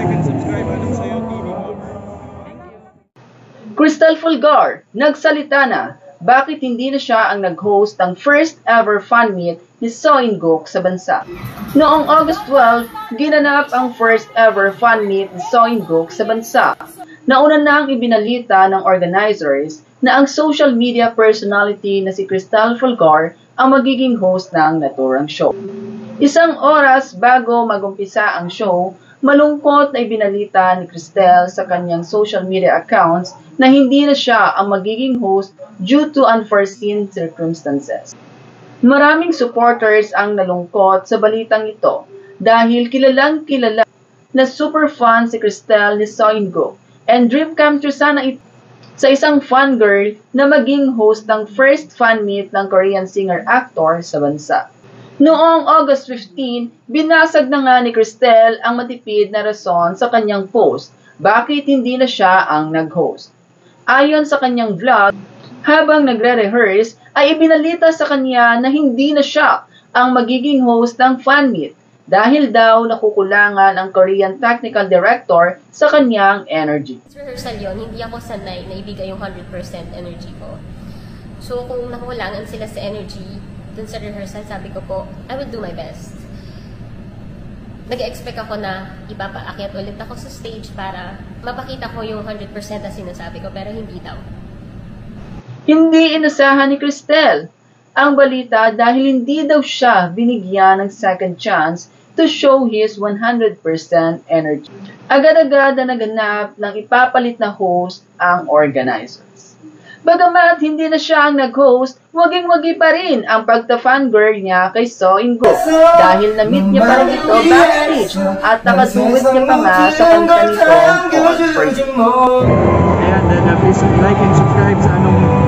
like and subscribe. Anong Sayo TV mo? Cristel Fulgar, nagsalita na. Bakit hindi na siya ang nag-host ng first ever fan meet ni So In-guk sa bansa? Noong August 12, ginanap ang first ever fan meet ni So In-guk sa bansa. Nauna nang ibinalita ng organizers na ang social media personality na si Cristel Fulgar ang magiging host ng naturang show. Isang oras bago magumpisa ang show, malungkot na ibinalita ni Cristel sa kanyang social media accounts na hindi na siya ang magiging host due to unforeseen circumstances. Maraming supporters ang nalungkot sa balitang ito dahil kilalang kilala na super fan si Cristel ni So In-guk and dream come true sana ito sa isang fangirl na maging host ng first fan meet ng Korean singer-actor sa bansa. Noong August 15, binasag na nga ni Cristel ang matipid na rason sa kanyang post bakit hindi na siya ang nag-host. Ayon sa kanyang vlog, habang nagre-rehearse ay ibinalita sa kanya na hindi na siya ang magiging host ng fan meet dahil daw nakukulangan ang Korean technical director sa kanyang energy. Sa rehearsal yun, hindi ako sanay na ibigay yung 100% energy ko. So kung nakukulangan sila sa energy, dun sa rehearsal, sabi ko po, I will do my best. Nag-expect ako na ipapaakyat ulit ako sa stage para mapakita ko yung 100% na sinasabi ko, pero hindi daw. Hindi inasahan ni Cristel ang balita dahil hindi daw siya binigyan ng second chance to show his 100% energy. Agad-agad na naganap ng ipapalit na host ang organizers. Bagamat hindi na siya ang nag-host, waging-wagi pa rin ang pagta-fangirl niya kay So In-guk dahil na-meet niya pa rin ito backstage at nakaduwit niya pa nga sa kanta nitong All For You. Ayan, then please like and subscribe sa anong